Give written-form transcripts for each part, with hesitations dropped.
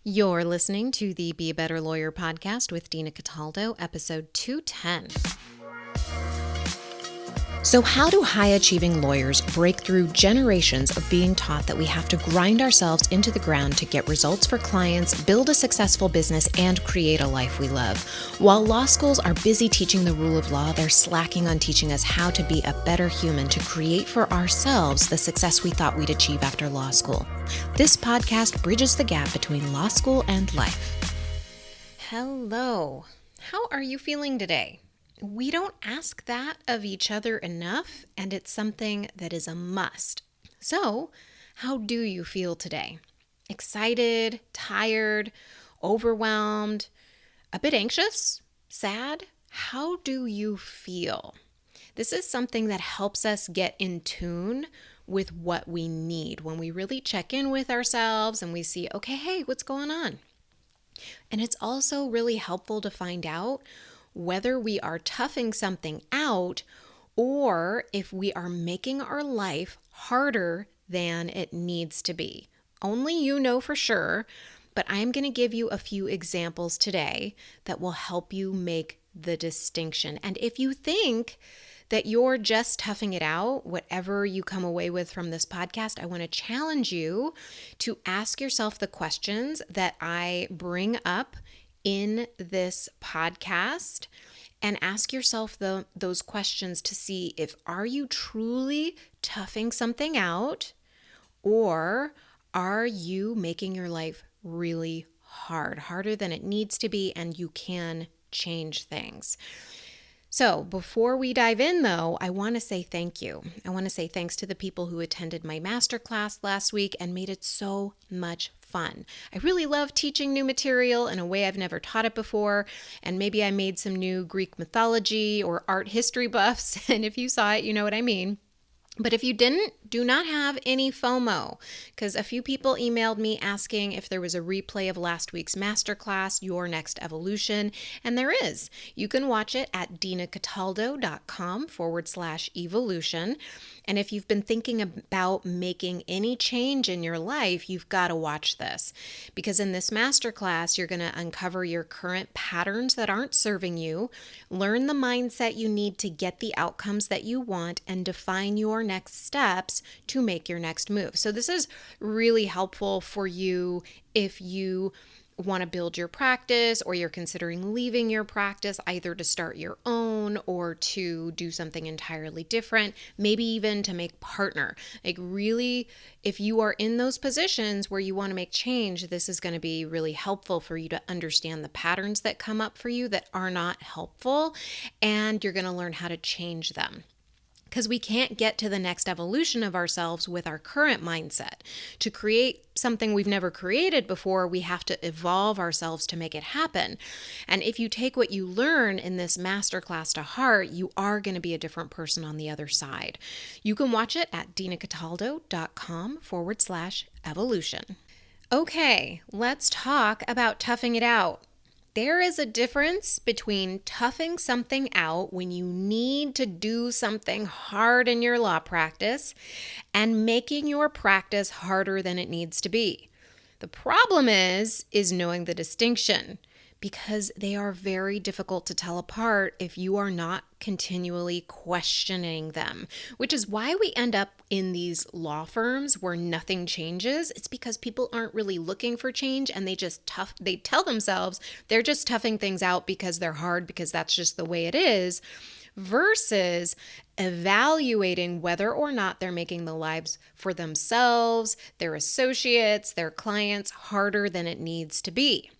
You're listening to the Be a Better Lawyer podcast with Dina Cataldo, episode 210. So how do high-achieving lawyers break through generations of being taught that we have to grind ourselves into the ground to get results for clients, build a successful business, and create a life we love? While law schools are busy teaching the rule of law, they're slacking on teaching us how to be a better human to create for ourselves the success we thought we'd achieve after law school. This podcast bridges the gap between law school and life. Hello. How are you feeling today? We don't ask that of each other enough, and it's something that is a must. So, how do you feel today? Excited, tired, overwhelmed, a bit anxious, sad? How do you feel? This is something that helps us get in tune with what we need when we really check in with ourselves and we see, okay, hey, what's going on? And it's also really helpful to find out whether we are toughing something out or if we are making our life harder than it needs to be. Only you know for sure, but I'm going to give you a few examples today that will help you make the distinction. And if you think that you're just toughing it out, whatever you come away with from this podcast, I want to challenge you to ask yourself the questions that I bring up in this podcast and ask yourself those questions to see if are you truly toughing something out or are you making your life really hard, harder than it needs to be, and you can change things. So before we dive in, though, I want to say thank you. I want to say thanks to the people who attended my masterclass last week and made it so much fun. I really love teaching new material in a way I've never taught it before, and maybe I made some new Greek mythology or art history buffs, and if you saw it, you know what I mean. But if you didn't, do not have any FOMO, because a few people emailed me asking if there was a replay of last week's masterclass, Your Next Evolution, and there is. You can watch it at dinacataldo.com/evolution. And if you've been thinking about making any change in your life, you've got to watch this, because in this masterclass, you're going to uncover your current patterns that aren't serving you, learn the mindset you need to get the outcomes that you want, and define your next steps to make your next move. So this is really helpful for you if you want to build your practice or you're considering leaving your practice, either to start your own or to do something entirely different, maybe even to make partner. Like really, if you are in those positions where you want to make change, this is going to be really helpful for you to understand the patterns that come up for you that are not helpful, and you're going to learn how to change them. Because we can't get to the next evolution of ourselves with our current mindset. To create something we've never created before, we have to evolve ourselves to make it happen. And if you take what you learn in this masterclass to heart, you are going to be a different person on the other side. You can watch it at dinacataldo.com/evolution. Okay, let's talk about toughing it out. There is a difference between toughing something out when you need to do something hard in your law practice and making your practice harder than it needs to be. The problem is knowing the distinction, because they are very difficult to tell apart if you are not continually questioning them, which is why we end up in these law firms where nothing changes. It's because people aren't really looking for change, and they tell themselves they're just toughing things out because they're hard, because that's just the way it is, versus evaluating whether or not they're making the lives for themselves, their associates, their clients harder than it needs to be.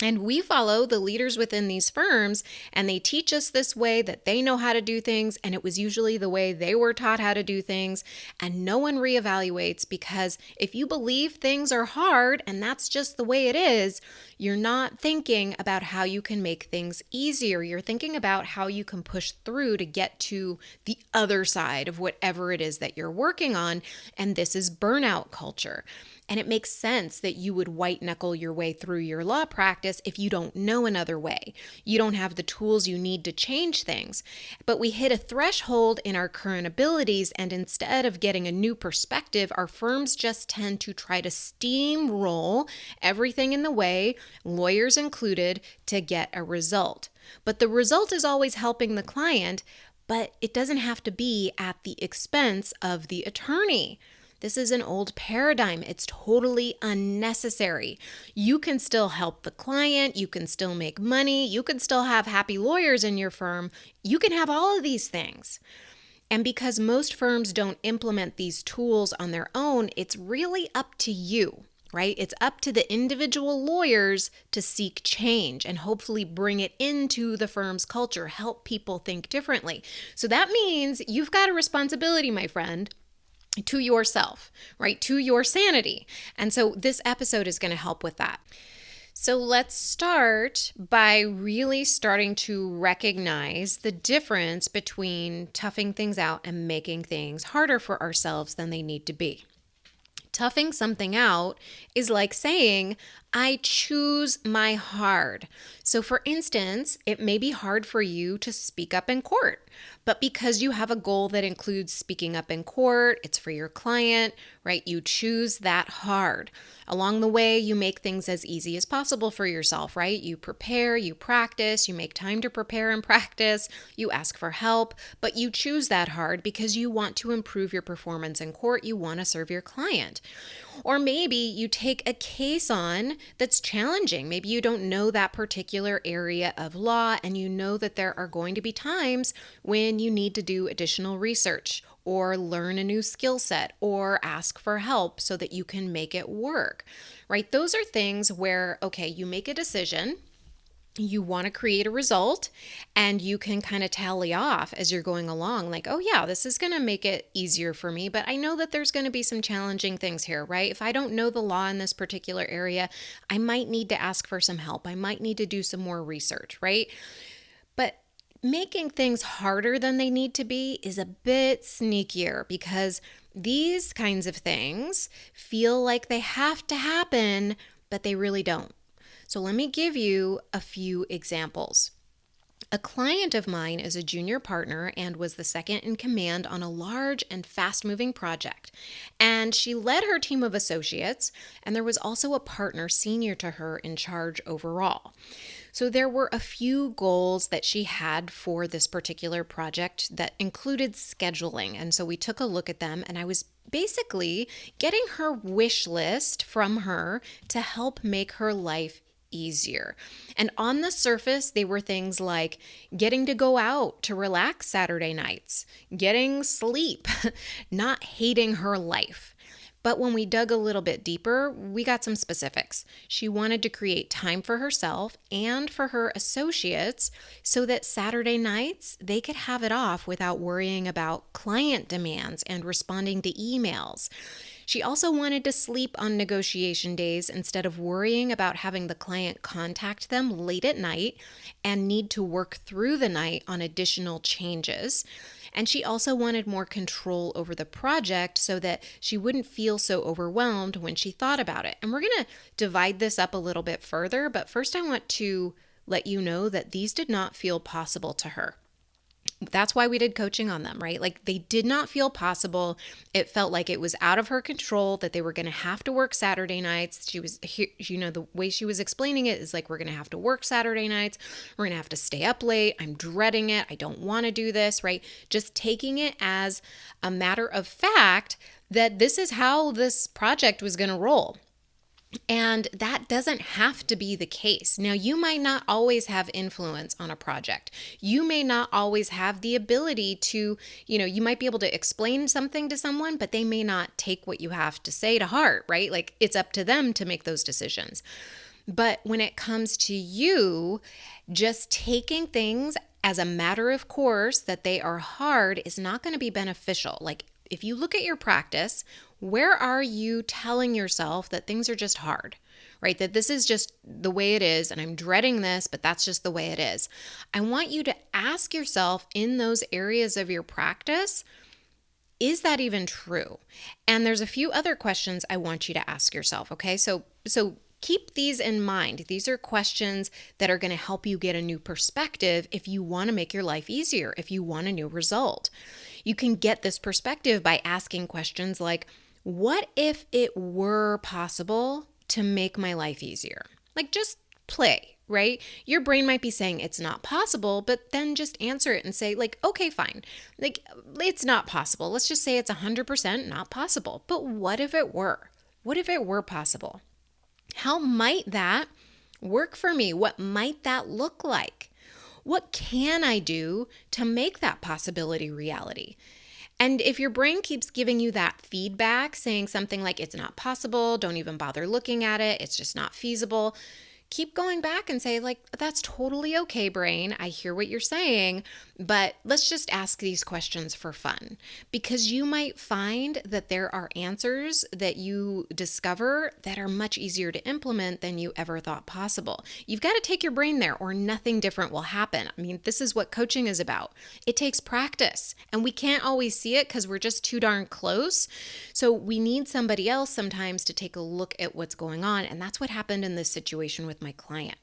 And we follow the leaders within these firms, and they teach us this way that they know how to do things, and it was usually the way they were taught how to do things, and no one reevaluates, because if you believe things are hard and that's just the way it is, you're not thinking about how you can make things easier. You're thinking about how you can push through to get to the other side of whatever it is that you're working on, and this is burnout culture. And it makes sense that you would white knuckle your way through your law practice if you don't know another way. You don't have the tools you need to change things. But we hit a threshold in our current abilities, and instead of getting a new perspective, our firms just tend to try to steamroll everything in the way, lawyers included, to get a result. But the result is always helping the client, but it doesn't have to be at the expense of the attorney. This is an old paradigm. It's totally unnecessary. You can still help the client. You can still make money. You can still have happy lawyers in your firm. You can have all of these things. And because most firms don't implement these tools on their own, it's really up to you, right? It's up to the individual lawyers to seek change and hopefully bring it into the firm's culture, help people think differently. So that means you've got a responsibility, my friend, to yourself, right? To your sanity. And so this episode is going to help with that. So let's start by really starting to recognize the difference between toughing things out and making things harder for ourselves than they need to be. Toughing something out is like saying, I choose my hard. So for instance, it may be hard for you to speak up in court, but because you have a goal that includes speaking up in court, it's for your client, right? You choose that hard. Along the way, you make things as easy as possible for yourself, right? You prepare, you practice, you make time to prepare and practice, you ask for help, but you choose that hard because you want to improve your performance in court. You want to serve your client. Or maybe you take a case on that's challenging. Maybe you don't know that particular area of law, and you know that there are going to be times when you need to do additional research or learn a new skill set or ask for help so that you can make it work, right? Those are things where, okay, you make a decision. You want to create a result, and you can kind of tally off as you're going along, like, oh yeah, this is going to make it easier for me, but I know that there's going to be some challenging things here, right? If I don't know the law in this particular area, I might need to ask for some help. I might need to do some more research, right? But making things harder than they need to be is a bit sneakier because these kinds of things feel like they have to happen, but they really don't. So let me give you a few examples. A client of mine is a junior partner and was the second in command on a large and fast-moving project. And she led her team of associates, and there was also a partner senior to her in charge overall. So there were a few goals that she had for this particular project that included scheduling. And so we took a look at them, and I was basically getting her wish list from her to help make her life easier. And on the surface, they were things like getting to go out to relax Saturday nights, getting sleep, not hating her life. But when we dug a little bit deeper, we got some specifics. She wanted to create time for herself and for her associates so that Saturday nights they could have it off without worrying about client demands and responding to emails. She also wanted to sleep on negotiation days instead of worrying about having the client contact them late at night and need to work through the night on additional changes. And she also wanted more control over the project so that she wouldn't feel so overwhelmed when she thought about it. And we're going to divide this up a little bit further, but first I want to let you know that these did not feel possible to her. That's why we did coaching on them, right? Like they did not feel possible. It felt like it was out of her control, that they were going to have to work Saturday nights. She was, the way she was explaining it is like, we're going to have to work Saturday nights. We're going to have to stay up late. I'm dreading it. I don't want to do this, right? Just taking it as a matter of fact that this is how this project was going to roll. And that doesn't have to be the case. Now, you might not always have influence on a project. You may not always have the ability to, you might be able to explain something to someone, but they may not take what you have to say to heart, right? Like it's up to them to make those decisions. But when it comes to you, just taking things as a matter of course that they are hard is not going to be beneficial. Like if you look at your practice, where are you telling yourself that things are just hard, right? That this is just the way it is and I'm dreading this, but that's just the way it is. I want you to ask yourself in those areas of your practice, is that even true? And there's a few other questions I want you to ask yourself, okay? So keep these in mind. These are questions that are going to help you get a new perspective if you want to make your life easier, if you want a new result. You can get this perspective by asking questions like, what if it were possible to make my life easier? Like, just play, right? Your brain might be saying it's not possible, but then just answer it and say, like, okay, fine. Like, it's not possible. Let's just say it's 100% not possible. But what if it were? What if it were possible? How might that work for me? What might that look like? What can I do to make that possibility reality? And if your brain keeps giving you that feedback, saying something like, it's not possible, don't even bother looking at it, it's just not feasible, keep going back and say, like, that's totally okay, brain. I hear what you're saying, but let's just ask these questions for fun, because you might find that there are answers that you discover that are much easier to implement than you ever thought possible. You've got to take your brain there or nothing different will happen. I mean, this is what coaching is about. It takes practice, and we can't always see it because we're just too darn close. So we need somebody else sometimes to take a look at what's going on. And that's what happened in this situation with my client.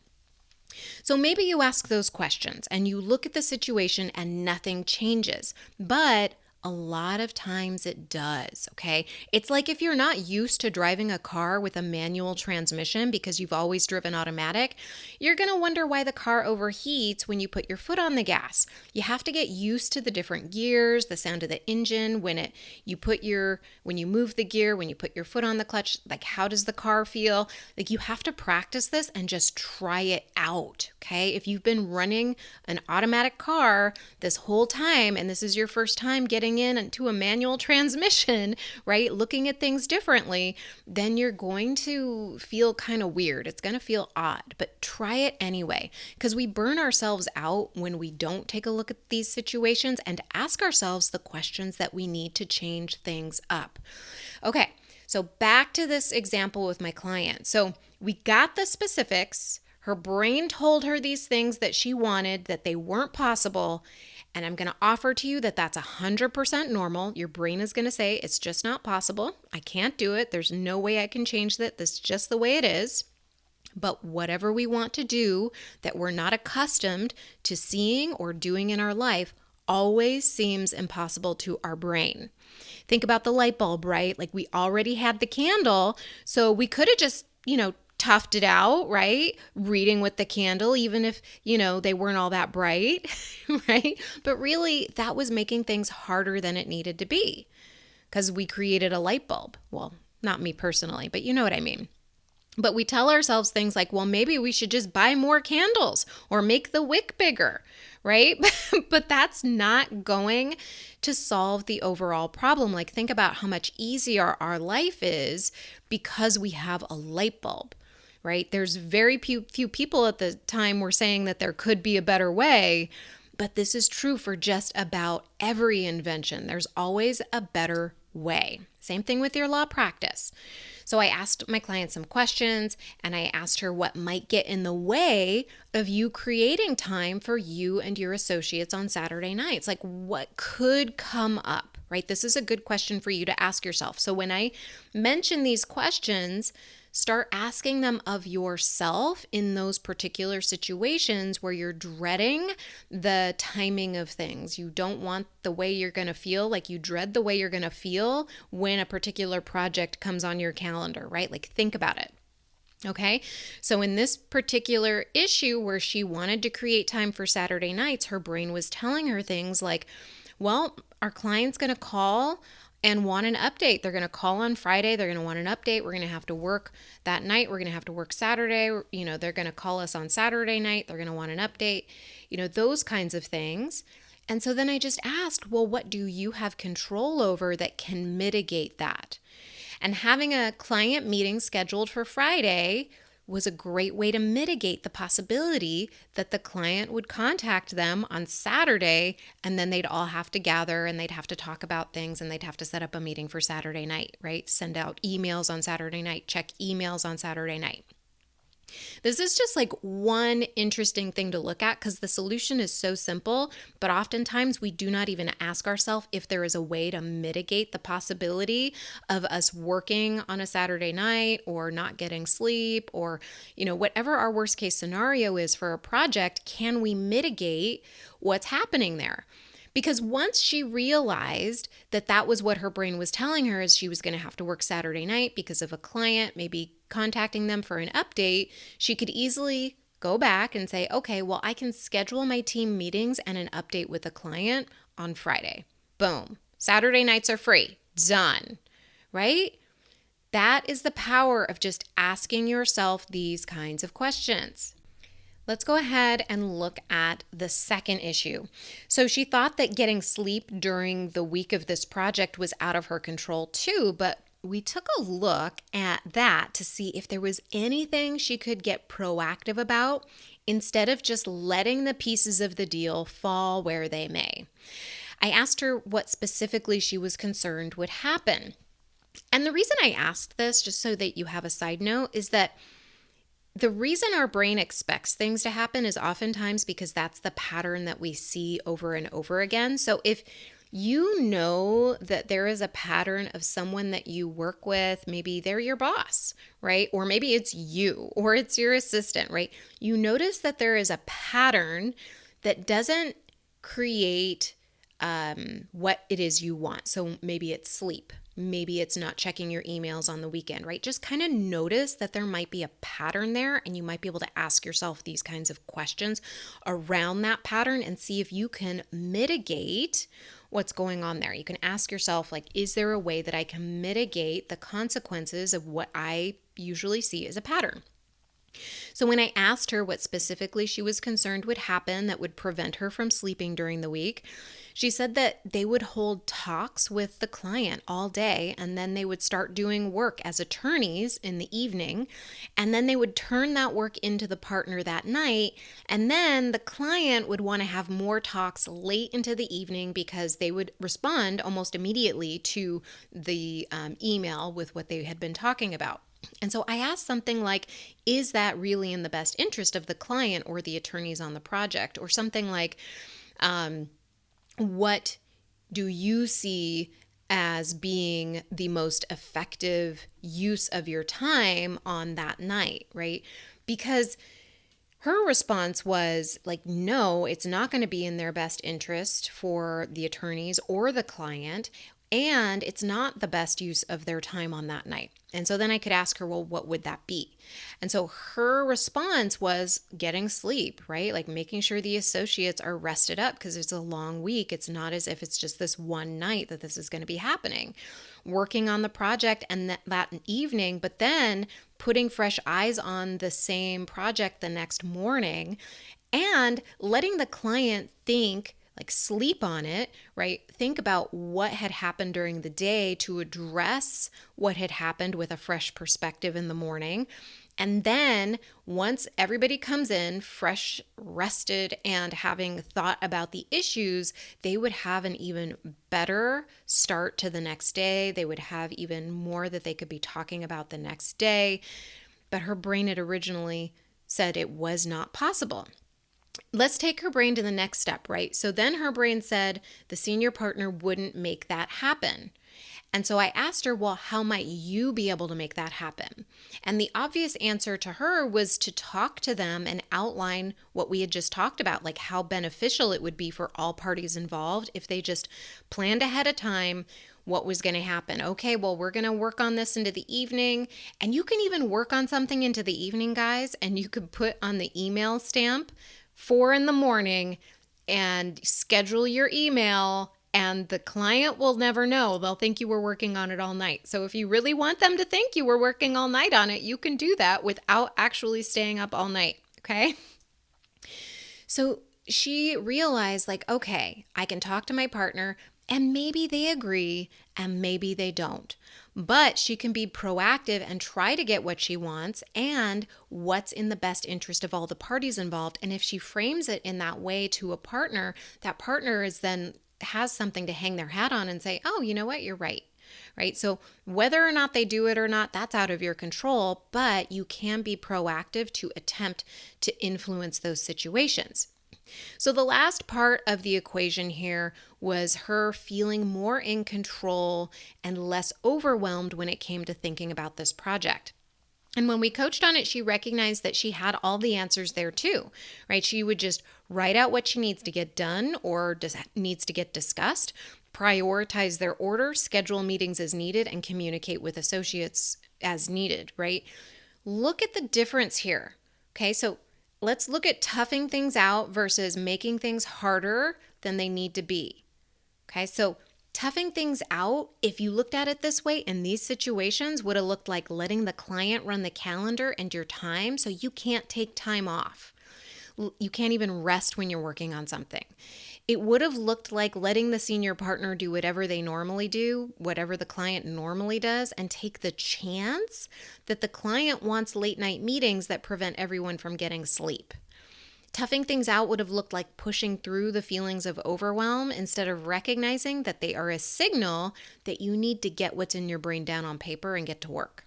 So maybe you ask those questions and you look at the situation and nothing changes, but a lot of times it does, okay? It's like if you're not used to driving a car with a manual transmission because you've always driven automatic, you're going to wonder why the car overheats when you put your foot on the gas. You have to get used to the different gears, the sound of the engine, when you move the gear, when you put your foot on the clutch, like how does the car feel? Like you have to practice this and just try it out, okay? If you've been running an automatic car this whole time and this is your first time getting into a manual transmission, right? Looking at things differently, then you're going to feel kind of weird. It's going to feel odd, but try it anyway, because we burn ourselves out when we don't take a look at these situations and ask ourselves the questions that we need to change things up. Okay, so back to this example with my client. So we got the specifics. Her brain told her these things that she wanted, that they weren't possible. And I'm going to offer to you that that's 100% normal. Your brain is going to say, it's just not possible. I can't do it. There's no way I can change that. This is just the way it is. But whatever we want to do that we're not accustomed to seeing or doing in our life always seems impossible to our brain. Think about the light bulb, right? Like we already had the candle, so we could have just, toughed it out, right? Reading with the candle, even if, they weren't all that bright, right? But really, that was making things harder than it needed to be because we created a light bulb. Well, not me personally, but you know what I mean. But we tell ourselves things like, well, maybe we should just buy more candles or make the wick bigger, right? But that's not going to solve the overall problem. Like, think about how much easier our life is because we have a light bulb, right? There's very few people at the time were saying that there could be a better way, but this is true for just about every invention. There's always a better way. Same thing with your law practice. So I asked my client some questions and I asked her what might get in the way of you creating time for you and your associates on Saturday nights. Like what could come up, right? This is a good question for you to ask yourself. So when I mention these questions, start asking them of yourself in those particular situations where you're dreading the timing of things. You don't want the way you're going to feel, like you dread the way you're going to feel when a particular project comes on your calendar, right? Like think about it. Okay, so in this particular issue where she wanted to create time for Saturday nights, her brain was telling her things like, well, our client's going to call and want an update. They're going to call on Friday. They're going to want an update. We're going to have to work that night. We're going to have to work Saturday. They're going to call us on Saturday night. They're going to want an update, those kinds of things. And so then I just asked, well, what do you have control over that can mitigate that? And having a client meeting scheduled for Friday was a great way to mitigate the possibility that the client would contact them on Saturday and then they'd all have to gather and they'd have to talk about things and they'd have to set up a meeting for Saturday night, right? Send out emails on Saturday night, check emails on Saturday night. This is just like one interesting thing to look at because the solution is so simple, but oftentimes we do not even ask ourselves if there is a way to mitigate the possibility of us working on a Saturday night or not getting sleep or, whatever our worst case scenario is for a project, can we mitigate what's happening there? Because once she realized that that was what her brain was telling her is she was going to have to work Saturday night because of a client, maybe contacting them for an update, she could easily go back and say, okay, well, I can schedule my team meetings and an update with a client on Friday. Boom. Saturday nights are free. Done. Right? That is the power of just asking yourself these kinds of questions. Let's go ahead and look at the second issue. So she thought that getting sleep during the week of this project was out of her control too, but we took a look at that to see if there was anything she could get proactive about instead of just letting the pieces of the deal fall where they may. I asked her what specifically she was concerned would happen. And the reason I asked this, just so that you have a side note, is that the reason our brain expects things to happen is oftentimes because that's the pattern that we see over and over again. So if you know that there is a pattern of someone that you work with, maybe they're your boss, right? Or maybe it's you or it's your assistant, right? You notice that there is a pattern that doesn't create what it is you want. So maybe it's sleep. Maybe it's not checking your emails on the weekend, right? Just kind of notice that there might be a pattern there, and you might be able to ask yourself these kinds of questions around that pattern and see if you can mitigate what's going on there. You can ask yourself, like, is there a way that I can mitigate the consequences of what I usually see as a pattern? So when I asked her what specifically she was concerned would happen that would prevent her from sleeping during the week, she said that they would hold talks with the client all day, and then they would start doing work as attorneys in the evening, and then they would turn that work into the partner that night, and then the client would want to have more talks late into the evening because they would respond almost immediately to the email with what they had been talking about. And so I asked something like, is that really in the best interest of the client or the attorneys on the project? Or something like, what do you see as being the most effective use of your time on that night, right? Because her response was like, no, it's not going to be in their best interest for the attorneys or the client, and it's not the best use of their time on that night. And so then I could ask her, well, what would that be? And so her response was getting sleep, right? Like making sure the associates are rested up because it's a long week. It's not as if it's just this one night that this is going to be happening. Working on the project and that evening, but then putting fresh eyes on the same project the next morning and letting the client think, like sleep on it, right? Think about what had happened during the day to address what had happened with a fresh perspective in the morning. And then once everybody comes in fresh, rested, and having thought about the issues, they would have an even better start to the next day. They would have even more that they could be talking about the next day. But her brain had originally said it was not possible. Let's take her brain to the next step, right? So then her brain said the senior partner wouldn't make that happen. And so I asked her, well, how might you be able to make that happen? And the obvious answer to her was to talk to them and outline what we had just talked about, like how beneficial it would be for all parties involved if they just planned ahead of time what was going to happen. Okay, well, we're going to work on this into the evening. And you can even work on something into the evening, guys, and you could put on the email stamp 4 a.m. and schedule your email, and the client will never know. They'll think you were working on it all night. So if you really want them to think you were working all night on it, you can do that without actually staying up all night, okay? So she realized, like, okay, I can talk to my partner, and maybe they agree and maybe they don't. But she can be proactive and try to get what she wants and what's in the best interest of all the parties involved. And if she frames it in that way to a partner, that partner is then has something to hang their hat on and say, oh, you know what? You're right. right? So whether or not they do it or not, that's out of your control, but you can be proactive to attempt to influence those situations. So the last part of the equation here was her feeling more in control and less overwhelmed when it came to thinking about this project. And when we coached on it, she recognized that she had all the answers there too, right? She would just write out what she needs to get done or needs to get discussed, prioritize their order, schedule meetings as needed, and communicate with associates as needed, right? Look at the difference here, okay? So let's look at toughing things out versus making things harder than they need to be, okay? So toughing things out, if you looked at it this way in these situations, would have looked like letting the client run the calendar and your time so you can't take time off. You can't even rest when you're working on something. It would have looked like letting the senior partner do whatever they normally do, whatever the client normally does, and take the chance that the client wants late night meetings that prevent everyone from getting sleep. Toughing things out would have looked like pushing through the feelings of overwhelm instead of recognizing that they are a signal that you need to get what's in your brain down on paper and get to work.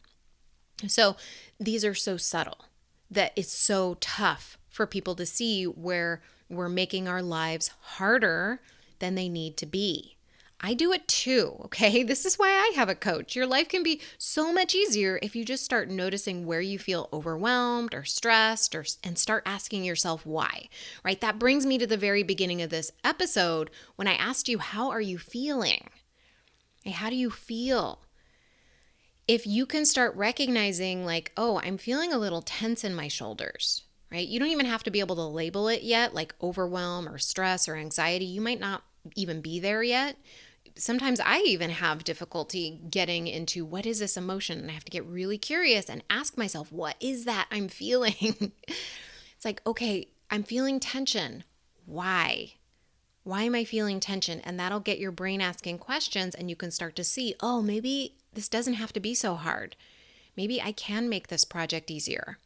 So these are so subtle that it's so tough for people to see where we're making our lives harder than they need to be. I do it too, okay? This is why I have a coach. Your life can be so much easier if you just start noticing where you feel overwhelmed or stressed and start asking yourself why, right? That brings me to the very beginning of this episode when I asked you, how are you feeling? Hey, how do you feel? If you can start recognizing like, oh, I'm feeling a little tense in my shoulders, right? You don't even have to be able to label it yet, like overwhelm or stress or anxiety. You might not even be there yet. Sometimes I even have difficulty getting into what is this emotion, and I have to get really curious and ask myself, what is that I'm feeling? It's like, okay, I'm feeling tension. Why? Why am I feeling tension? And that'll get your brain asking questions, and you can start to see, oh, maybe this doesn't have to be so hard. Maybe I can make this project easier.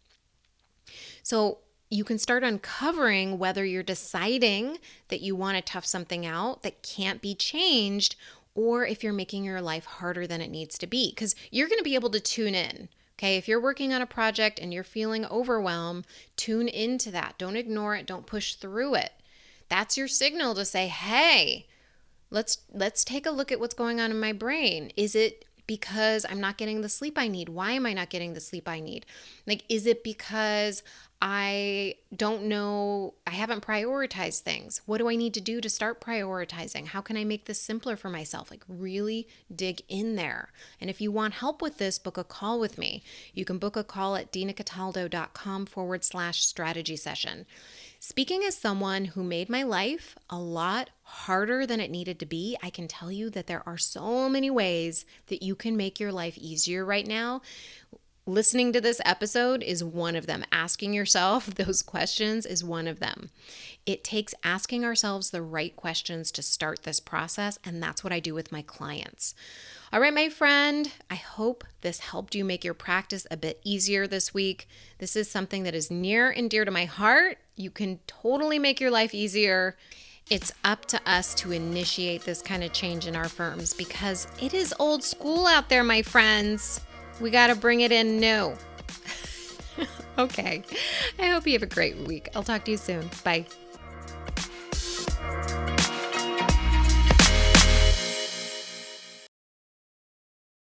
So you can start uncovering whether you're deciding that you want to tough something out that can't be changed, or if you're making your life harder than it needs to be, because you're going to be able to tune in. Okay, if you're working on a project and you're feeling overwhelmed, tune into that. Don't ignore it. Don't push through it. That's your signal to say, hey, let's take a look at what's going on in my brain. Is it because I'm not getting the sleep I need? Why am I not getting the sleep I need? Like, is it because I don't know, I haven't prioritized things? What do I need to do to start prioritizing? How can I make this simpler for myself? Like, really dig in there. And if you want help with this, book a call with me. You can book a call at dinacataldo.com/strategy session. Speaking as someone who made my life a lot harder than it needed to be, I can tell you that there are so many ways that you can make your life easier right now. Listening to this episode is one of them. Asking yourself those questions is one of them. It takes asking ourselves the right questions to start this process, and that's what I do with my clients. All right, my friend, I hope this helped you make your practice a bit easier this week. This is something that is near and dear to my heart. You can totally make your life easier. It's up to us to initiate this kind of change in our firms because it is old school out there, my friends. We got to bring it in new. Okay. I hope you have a great week. I'll talk to you soon. Bye.